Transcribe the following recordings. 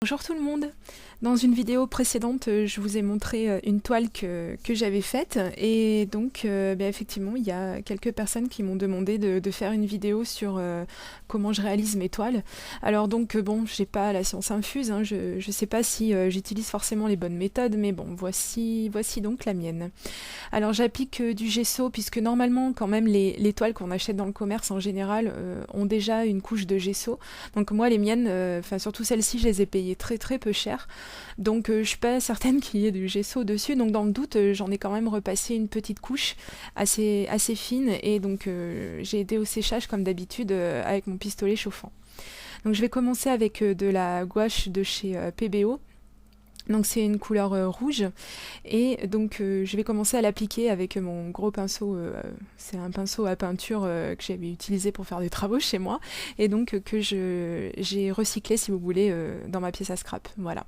Bonjour tout le monde. Dans une vidéo précédente, je vous ai montré une toile que j'avais faite et donc effectivement il y a quelques personnes qui m'ont demandé de faire une vidéo sur comment je réalise mes toiles. Alors donc bon, j'ai pas la science infuse, hein, je sais pas si j'utilise forcément les bonnes méthodes, mais bon, voici donc la mienne. Alors j'applique du gesso puisque normalement quand même les toiles qu'on achète dans le commerce en général ont déjà une couche de gesso. Donc moi les miennes, surtout celles-ci, je les ai payées très très peu cher. Donc je suis pas certaine qu'il y ait du gesso dessus. Donc dans le doute, j'en ai quand même repassé une petite couche assez fine et donc j'ai aidé au séchage comme d'habitude avec mon pistolet chauffant. Donc je vais commencer avec de la gouache de chez PBO. Donc c'est une couleur rouge et donc je vais commencer à l'appliquer avec mon gros pinceau, c'est un pinceau à peinture que j'avais utilisé pour faire des travaux chez moi et donc que j'ai recyclé si vous voulez dans ma pièce à scrap, voilà.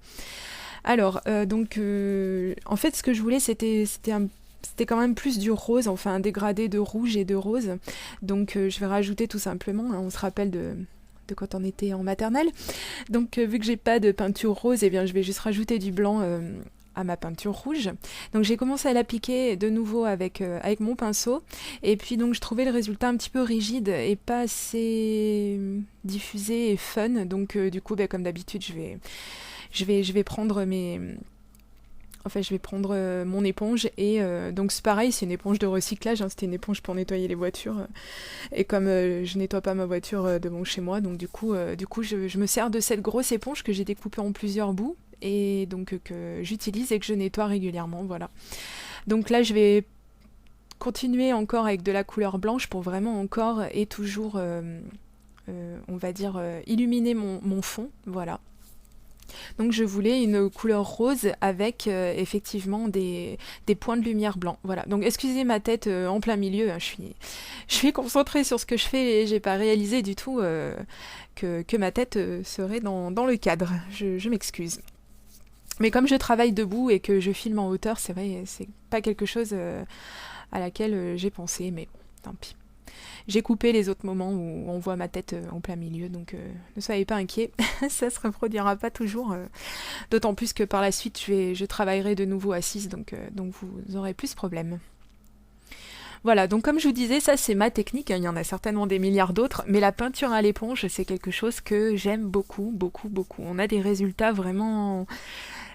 Alors en fait ce que je voulais c'était quand même plus du rose, enfin un dégradé de rouge et de rose, donc je vais rajouter tout simplement, hein, on se rappelle de quand on était en maternelle. Donc vu que j'ai pas de peinture rose, eh bien je vais juste rajouter du blanc à ma peinture rouge. Donc j'ai commencé à l'appliquer de nouveau avec mon pinceau et puis donc je trouvais le résultat un petit peu rigide et pas assez diffusé et fun. Donc du coup comme d'habitude je vais prendre je vais prendre mon éponge et donc c'est pareil, c'est une éponge de recyclage, hein, c'était une éponge pour nettoyer les voitures et comme je nettoie pas ma voiture devant chez moi, donc du coup je me sers de cette grosse éponge que j'ai découpée en plusieurs bouts et donc que j'utilise et que je nettoie régulièrement, voilà. Donc là je vais continuer encore avec de la couleur blanche pour vraiment encore et toujours on va dire illuminer mon fond, voilà. Donc je voulais une couleur rose avec effectivement des points de lumière blanc. Voilà. Donc excusez ma tête en plein milieu, hein, je suis concentrée sur ce que je fais et j'ai pas réalisé du tout que ma tête serait dans le cadre. Je m'excuse. Mais comme je travaille debout et que je filme en hauteur, c'est vrai, c'est pas quelque chose à laquelle j'ai pensé, mais bon, tant pis. J'ai coupé les autres moments où on voit ma tête en plein milieu, donc ne soyez pas inquiets, ça se reproduira pas toujours. D'autant plus que par la suite, je travaillerai de nouveau assise, donc vous aurez plus de problèmes. Voilà, donc comme je vous disais, ça c'est ma technique, hein, il y en a certainement des milliards d'autres, mais la peinture à l'éponge, c'est quelque chose que j'aime beaucoup, beaucoup, beaucoup. On a des résultats vraiment...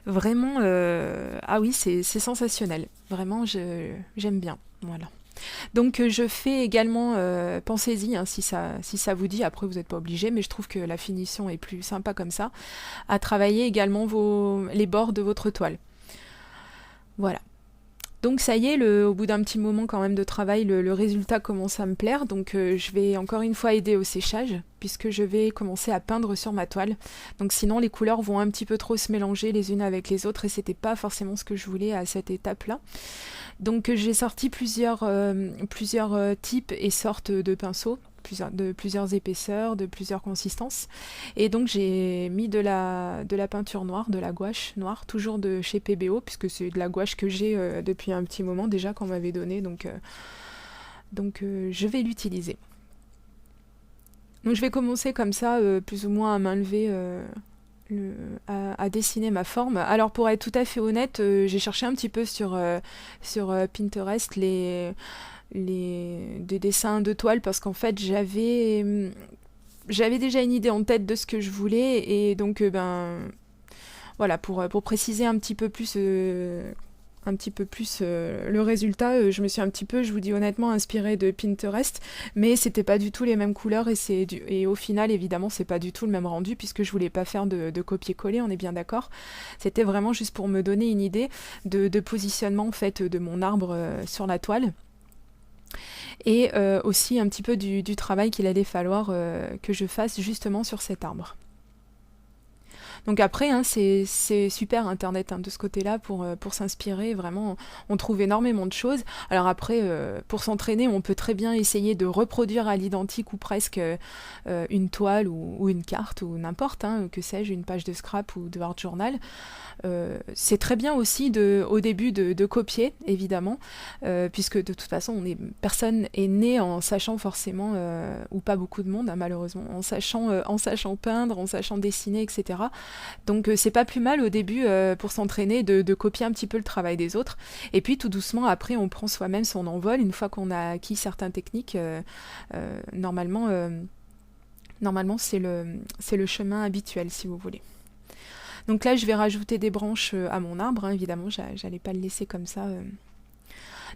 Vraiment, ah oui, c'est sensationnel. Vraiment, j'aime bien, voilà. Donc je fais également, pensez-y hein, si ça vous dit, après vous n'êtes pas obligé, mais je trouve que la finition est plus sympa comme ça, à travailler également les bords de votre toile. Voilà. Donc ça y est, au bout d'un petit moment quand même de travail, le résultat commence à me plaire, donc je vais encore une fois aider au séchage, puisque je vais commencer à peindre sur ma toile. Donc sinon les couleurs vont un petit peu trop se mélanger les unes avec les autres, et c'était pas forcément ce que je voulais à cette étape-là. Donc j'ai sorti plusieurs types et sortes de pinceaux, de plusieurs épaisseurs, de plusieurs consistances. Et donc j'ai mis de la peinture noire, de la gouache noire, toujours de chez PBO, puisque c'est de la gouache que j'ai depuis un petit moment déjà qu'on m'avait donné, donc je vais l'utiliser. Donc je vais commencer comme ça, plus ou moins à main levée, à dessiner ma forme. Alors pour être tout à fait honnête, j'ai cherché un petit peu sur Pinterest des dessins de toile parce qu'en fait j'avais déjà une idée en tête de ce que je voulais et donc voilà, pour préciser un petit peu plus le résultat, je me suis un petit peu, je vous dis honnêtement, inspirée de Pinterest, mais c'était pas du tout les mêmes couleurs et au final évidemment c'est pas du tout le même rendu puisque je voulais pas faire de copier-coller, on est bien d'accord. C'était vraiment juste pour me donner une idée de positionnement en fait de mon arbre sur la toile. Et aussi un petit peu du travail qu'il allait falloir que je fasse justement sur cet arbre. Donc après, hein, c'est super Internet hein, de ce côté-là pour s'inspirer. Vraiment, on trouve énormément de choses. Alors après, pour s'entraîner, on peut très bien essayer de reproduire à l'identique ou presque une toile ou une carte ou n'importe, hein, que sais-je, une page de scrap ou de art journal. C'est très bien aussi au début de copier, évidemment, puisque de toute façon, personne est né en sachant forcément, ou pas beaucoup de monde, hein, malheureusement, en sachant peindre, en sachant dessiner, etc. Donc c'est pas plus mal au début pour s'entraîner de copier un petit peu le travail des autres. Et puis tout doucement, après, on prend soi-même son envol. Une fois qu'on a acquis certaines techniques, normalement, c'est le chemin habituel, si vous voulez. Donc là, je vais rajouter des branches à mon arbre, hein, évidemment, j'allais pas le laisser comme ça.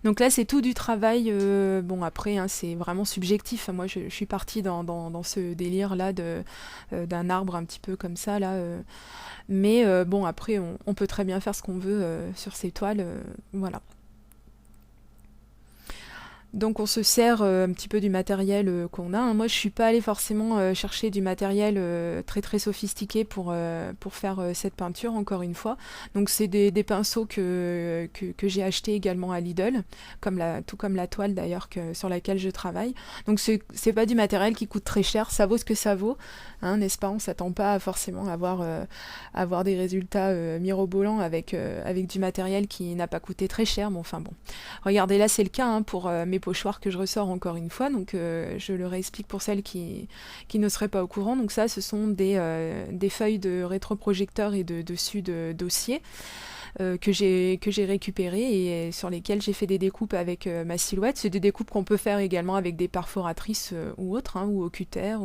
Donc là, c'est tout du travail. Bon, après, hein, c'est vraiment subjectif. Moi, je suis partie dans ce délire-là d'un arbre un petit peu comme ça, là. Mais bon, après, on peut très bien faire ce qu'on veut sur ces toiles. Voilà. Donc on se sert un petit peu du matériel qu'on a, hein. Moi je suis pas allée forcément chercher du matériel très très sophistiqué pour faire cette peinture, encore une fois. Donc c'est des pinceaux que j'ai achetés également à Lidl, tout comme la toile d'ailleurs sur laquelle je travaille. Donc c'est pas du matériel qui coûte très cher, ça vaut ce que ça vaut, hein, n'est-ce pas? On s'attend pas forcément à avoir des résultats mirobolants avec du matériel qui n'a pas coûté très cher, mais enfin bon. Regardez, là c'est le cas, hein, pour mes pochoirs que je ressors encore une fois, donc je le réexplique pour celles qui ne seraient pas au courant. Donc ça, ce sont des feuilles de rétroprojecteur et de dessus de dossier que j'ai récupérées et sur lesquelles j'ai fait des découpes avec ma silhouette. C'est des découpes qu'on peut faire également avec des perforatrices ou autres, hein, ou au cutter.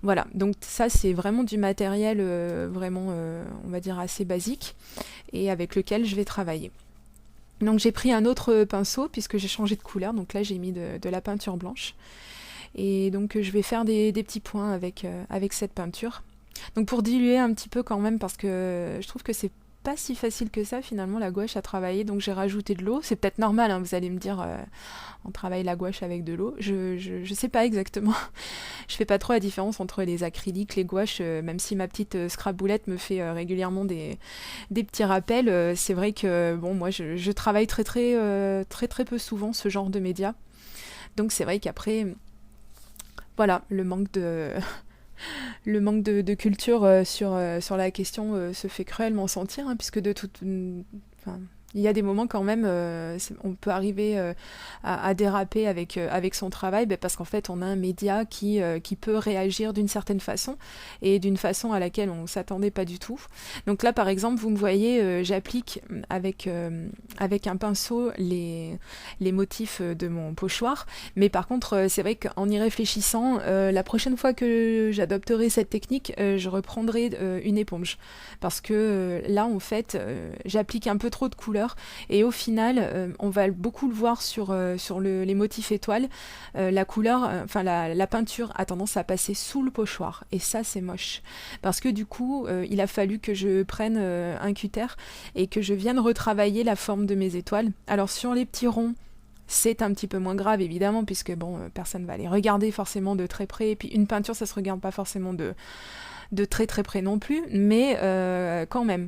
Voilà, donc ça c'est vraiment du matériel vraiment, on va dire, assez basique et avec lequel je vais travailler. Donc j'ai pris un autre pinceau puisque j'ai changé de couleur, donc là j'ai mis de la peinture blanche. Et donc je vais faire des petits points avec cette peinture. Donc pour diluer un petit peu quand même, parce que je trouve que c'est pas si facile que ça finalement la gouache à travailler, donc j'ai rajouté de l'eau. C'est peut-être normal, hein, vous allez me dire, on travaille la gouache avec de l'eau. Je sais pas exactement. Je fais pas trop la différence entre les acryliques, les gouaches, même si ma petite scraboulette me fait régulièrement des petits rappels. C'est vrai que bon, moi je travaille très peu souvent ce genre de médias. Donc c'est vrai qu'après, voilà, le manque de culture sur la question se fait cruellement sentir, hein, puisque enfin, il y a des moments quand même, on peut arriver à déraper avec son travail, parce qu'en fait on a un média qui peut réagir d'une certaine façon et d'une façon à laquelle on ne s'attendait pas du tout. Donc là par exemple, vous me voyez, j'applique avec un pinceau les motifs de mon pochoir, mais par contre c'est vrai qu'en y réfléchissant, la prochaine fois que j'adopterai cette technique, je reprendrai une éponge, parce que là en fait j'applique un peu trop de couleurs. Et au final, on va beaucoup le voir sur les motifs étoiles, la couleur, la peinture a tendance à passer sous le pochoir. Et ça, c'est moche. Parce que du coup, il a fallu que je prenne un cutter et que je vienne retravailler la forme de mes étoiles. Alors sur les petits ronds, c'est un petit peu moins grave évidemment, puisque bon, personne va les regarder forcément de très près. Et puis une peinture, ça se regarde pas forcément de très très près non plus, mais quand même.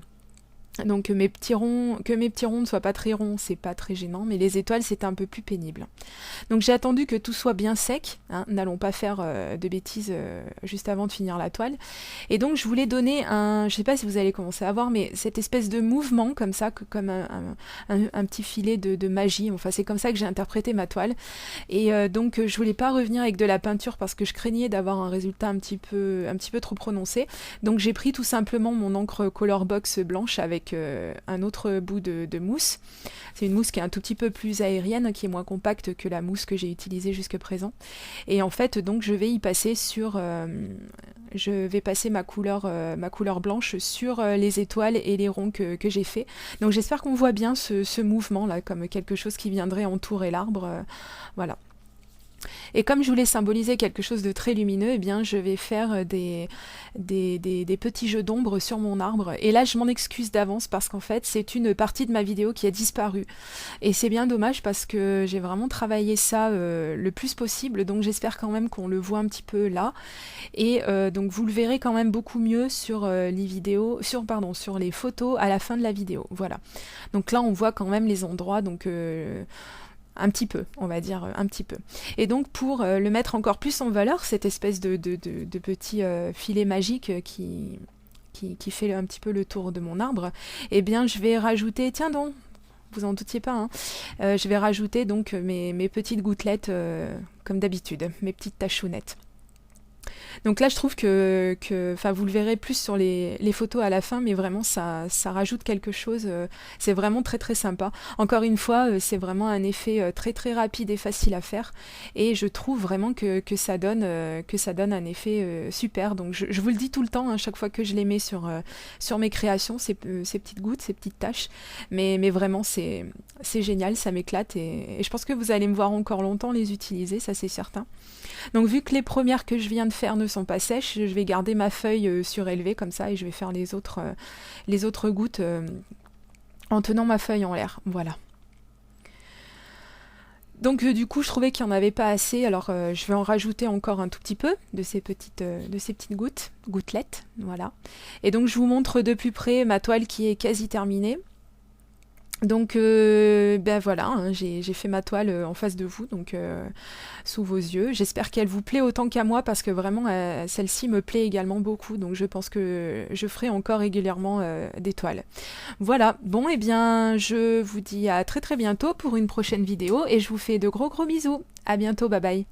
Donc que mes petits ronds ne soient pas très ronds, c'est pas très gênant, mais les étoiles, c'est un peu plus pénible. Donc j'ai attendu que tout soit bien sec, hein, n'allons pas faire de bêtises juste avant de finir la toile. Et donc je voulais donner je sais pas si vous allez commencer à voir, mais cette espèce de mouvement comme ça, comme un petit filet de magie. Enfin c'est comme ça que j'ai interprété ma toile. Et donc je voulais pas revenir avec de la peinture parce que je craignais d'avoir un résultat un petit peu trop prononcé. Donc j'ai pris tout simplement mon encre Colorbox blanche avec un autre bout de mousse. C'est une mousse qui est un tout petit peu plus aérienne, qui est moins compacte que la mousse que j'ai utilisée jusque présent. Et en fait, donc, je vais y passer ma couleur blanche sur les étoiles et les ronds que j'ai fait. Donc j'espère qu'on voit bien ce mouvement là, comme quelque chose qui viendrait entourer l'arbre. Voilà. Et comme je voulais symboliser quelque chose de très lumineux, eh bien, je vais faire des petits jeux d'ombre sur mon arbre. Et là, je m'en excuse d'avance parce qu'en fait, c'est une partie de ma vidéo qui a disparu. Et c'est bien dommage parce que j'ai vraiment travaillé ça le plus possible. Donc, j'espère quand même qu'on le voit un petit peu là. Et donc, vous le verrez quand même beaucoup mieux sur les photos à la fin de la vidéo. Voilà. Donc là, on voit quand même les endroits. Donc un petit peu, on va dire un petit peu. Et donc pour le mettre encore plus en valeur, cette espèce de petit filet magique qui fait un petit peu le tour de mon arbre, eh bien je vais rajouter, tiens donc, vous en doutiez pas, hein, je vais rajouter donc mes petites gouttelettes comme d'habitude, mes petites tachounettes. Donc là, je trouve enfin, vous le verrez plus sur les photos à la fin, mais vraiment, ça rajoute quelque chose. C'est vraiment très très sympa. Encore une fois, c'est vraiment un effet très très rapide et facile à faire. Et je trouve vraiment que ça donne un effet super. Donc je vous le dis tout le temps, hein, chaque fois que je les mets sur mes créations, ces petites gouttes, ces petites taches. Mais vraiment, c'est génial, ça m'éclate. Et je pense que vous allez me voir encore longtemps les utiliser, ça c'est certain. Donc vu que les premières que je viens de faire ne sont pas sèches, je vais garder ma feuille surélevée comme ça et je vais faire les autres gouttes en tenant ma feuille en l'air. Voilà. Donc du coup je trouvais qu'il n'y en avait pas assez, alors je vais en rajouter encore un tout petit peu de ces petites gouttelettes, voilà. Et donc je vous montre de plus près ma toile qui est quasi terminée. Donc ben voilà, hein, j'ai fait ma toile en face de vous, donc sous vos yeux. J'espère qu'elle vous plaît autant qu'à moi parce que vraiment celle-ci me plaît également beaucoup, donc je pense que je ferai encore régulièrement des toiles. Voilà, bon et bien je vous dis à très très bientôt pour une prochaine vidéo et je vous fais de gros bisous. À bientôt, bye bye.